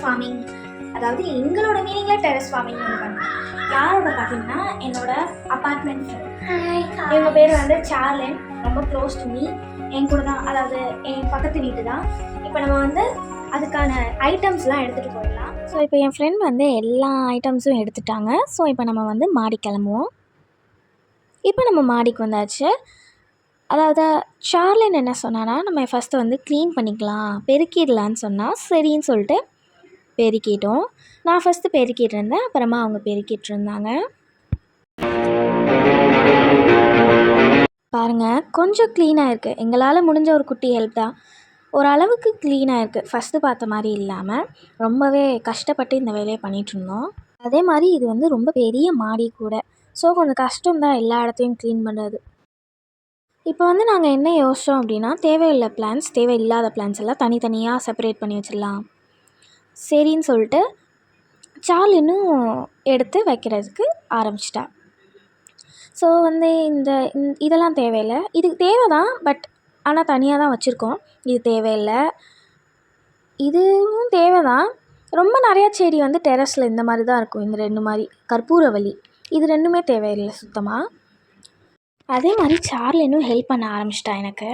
Farming, அதாவது எங்களோட மீனிங்கில் terrace farming ஒன்று பண்ணேன். யாரோட பார்த்தீங்கன்னா என்னோட அப்பார்ட்மெண்ட் ஃப்ரெண்ட். இவங்க பேர் வந்து சார்லின். ரொம்ப க்ளோஸ் டு மீ. என் கூட தான், அதாவது என் பக்கத்து வீட்டு தான். இப்போ நம்ம வந்து அதுக்கான ஐட்டம்ஸ்லாம் எடுத்துகிட்டு போயிடலாம். ஸோ இப்போ என் ஃப்ரெண்ட் வந்து எல்லா ஐட்டம்ஸும் எடுத்துட்டாங்க. ஸோ இப்போ நம்ம வந்து மாடி கிளம்புவோம். இப்போ நம்ம மாடிக்கு வந்தாச்சு. அதாவது சார்லின் என்ன சொன்னான்னா, நம்ம ஃபஸ்ட்டு வந்து க்ளீன் பண்ணிக்கலாம், பெருக்கிடலான்னு சொன்னால் சரின்னு சொல்லிட்டு பெருக்கிட்டோம். நான் ஃபஸ்ட்டு பெருக்கிட்டு இருந்தேன், அப்புறமா அவங்க பெருக்கிட்டு இருந்தாங்க. பாருங்கள், கொஞ்சம் க்ளீனாக இருக்குது. எங்களால் முடிஞ்ச ஒரு குட்டி ஹெல்ப் தான். ஓரளவுக்கு க்ளீனாக இருக்குது. ஃபஸ்ட்டு பார்த்த மாதிரி இல்லாமல் ரொம்பவே கஷ்டப்பட்டு இந்த வேலையை பண்ணிகிட்ருந்தோம். அதே மாதிரி இது வந்து ரொம்ப பெரிய மாடி கூட. ஸோ கொஞ்சம் கஷ்டம்தான் எல்லா இடத்தையும் க்ளீன் பண்ணுறது. இப்போ வந்து நாங்கள் என்ன யோசித்தோம் அப்படின்னா, தேவையில்லை பிளான்ஸ், தேவையில்லாத பிளான்ஸ் எல்லாம் தனித்தனியாக செப்பரேட் பண்ணி வச்சிடலாம் சரின்னு சொல்லிட்டு சார்லினும் எடுத்து வைக்கிறதுக்கு ஆரம்பிச்சிட்டா. ஸோ வந்து இதெல்லாம் தேவையில்லை, இதுக்கு தேவை தான், பட் ஆனால் தனியாக தான் வச்சுருக்கோம். இது தேவையில்லை, இதுவும் தேவை தான். ரொம்ப நிறையா செடி வந்து டெரஸில் இந்த மாதிரி தான் இருக்கும். இந்த 2 மாதிரி கற்பூரவள்ளி, இது 2மே தேவையில்லை சுத்தமாக. அதே மாதிரி சார்லினும் ஹெல்ப் பண்ண ஆரம்பிச்சிட்டா. எனக்கு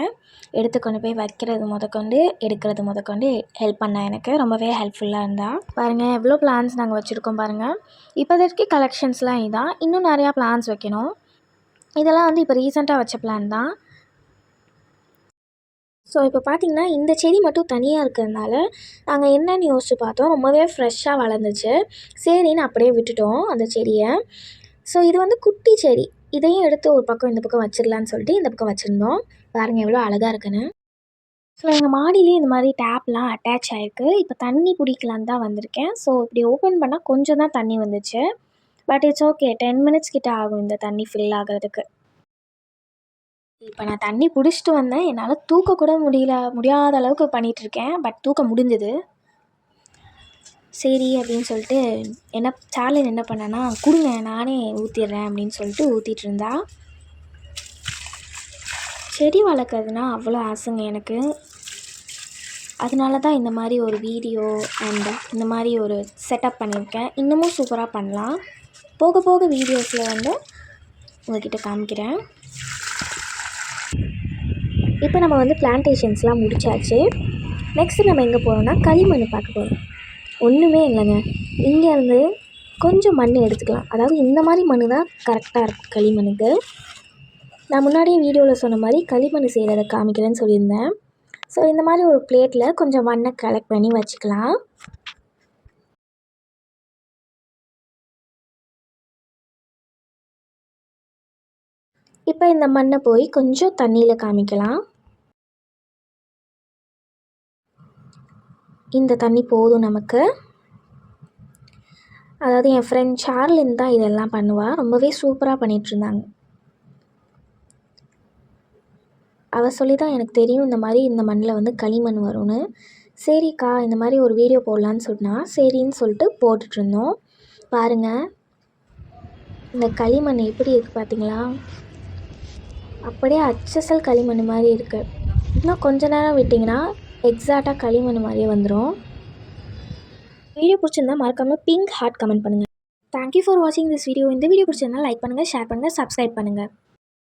எடுத்து கொண்டு போய் வைக்கிறது முதற்கொண்டு எடுக்கிறது முதற்கொண்டு ஹெல்ப் பண்ணா. எனக்கு ரொம்பவே ஹெல்ப்ஃபுல்லாக இருந்தால். பாருங்கள் எவ்வளோ பிளான்ஸ் நாங்கள் வச்சுருக்கோம் பாருங்கள். இப்போதைக்கு கலெக்ஷன்ஸ்லாம் இதான். இன்னும் நிறையா பிளான்ஸ் வைக்கணும். இதெல்லாம் வந்து இப்போ ரீசெண்டாக வச்ச பிளான் தான். ஸோ இப்போ பார்த்திங்கன்னா இந்த செடி மட்டும் தனியாக இருக்கிறதுனால நாங்கள் என்னென்னு யோசிச்சு பார்த்தோம். ரொம்பவே ஃப்ரெஷ்ஷாக வளர்ந்துச்சு. சரின்னு அப்படியே விட்டுட்டோம் அந்த செடியை. ஸோ இது வந்து குட்டி செடி, இதையும் எடுத்து ஒரு பக்கம் இந்த பக்கம் வச்சிடலான்னு சொல்லிட்டு இந்த பக்கம் வச்சுருந்தோம். பாருங்கள் எவ்வளோ அழகாக இருக்குன்னு. ஸோ எங்கள் மாடியிலே இந்த மாதிரி டேப்லாம் அட்டாச் ஆகிருக்கு. இப்போ தண்ணி பிடிக்கலான்னு தான் வந்திருக்கேன். ஸோ இப்படி ஓப்பன் பண்ணால் கொஞ்சம் தான் தண்ணி வந்துச்சு. பட் இட்ஸ் ஓகே, 10 மினிட்ஸ் கிட்ட ஆகும் இந்த தண்ணி ஃபில் ஆகிறதுக்கு. இப்போ நான் தண்ணி பிடிச்சிட்டு வந்தேன். என்னால் தூக்கக்கூட முடியாத அளவுக்கு பண்ணிகிட்ருக்கேன். பட் தூக்க முடிஞ்சுது. சரி அப்படின்னு சொல்லிட்டு சார்லின் என்ன பண்ணேன்னா, கொடுங்க நானே ஊற்றிடுறேன் அப்படின்னு சொல்லிட்டு ஊற்றிட்டு இருந்தா. செடி வளர்க்குறதுனா அவ்வளோ ஆசைங்க எனக்கு. அதனால தான் இந்த மாதிரி ஒரு வீடியோ அண்ட் இந்த மாதிரி ஒரு செட்டப் பண்ணியிருக்கேன். இன்னமும் சூப்பராக பண்ணலாம். போக போக வீடியோஸில் வந்து உங்கள்கிட்ட காமிக்கிறேன். இப்போ நம்ம வந்து பிளான்டேஷன்ஸ்லாம் முடிச்சாச்சு. நெக்ஸ்ட்டு நம்ம எங்கே போகிறோம்னா களிமண் பார்க்க போகிறோம். ஒன்றுமே இல்லைங்க, இங்கேருந்து கொஞ்சம் மண் எடுத்துக்கலாம். அதாவது இந்த மாதிரி மண் தான் கரெக்டாக இருக்கும் களிமண்ணுக்கு. நான் முன்னாடியே வீடியோவில் சொன்ன மாதிரி களிமண் செய்கிறத காமிக்கிறேன்னு சொல்லியிருந்தேன். ஸோ இந்த மாதிரி ஒரு பிளேட்டில் கொஞ்சம் மண்ணை கலெக்ட் பண்ணி வச்சுக்கலாம். இப்போ இந்த மண்ணை போய் கொஞ்சம் தண்ணியில் காமிக்கலாம். இந்த தண்ணி போதும் நமக்கு. அதாவது என் ஃப்ரெண்ட் சார்லின் தான் இதெல்லாம் பண்ணுவாள். ரொம்பவே சூப்பராக பண்ணிகிட்ருந்தாங்க. அவள் சொல்லி தான் எனக்கு தெரியும் இந்த மாதிரி இந்த மண்ணில் வந்து களிமண் வரும்னு. சரிக்கா இந்த மாதிரி ஒரு வீடியோ போடலான்னு சொன்னால் சரின்னு சொல்லிட்டு போட்டுட்ருந்தோம். பாருங்கள் இந்த களிமண் எப்படி இருக்குது பார்த்தீங்களா? அப்படியே அச்சசல் களிமண் மாதிரி இருக்குது. இன்னும் கொஞ்ச நேரம் விட்டிங்கன்னா எக்ஸாக்டாக களிமண் மாதிரியே வந்துடும். வீடியோ பிடிச்சிருந்தா மறக்காமல் பிங்க் ஹார்ட் கமெண்ட் பண்ணுங்கள். தேங்க்யூ ஃபார் வாட்சிங் திஸ் வீடியோ. இந்த வீடியோ பிடிச்சிருந்தா லைக் பண்ணுங்கள், ஷேர் பண்ணுங்கள், சப்ஸ்கிரைப் பண்ணுங்கள்.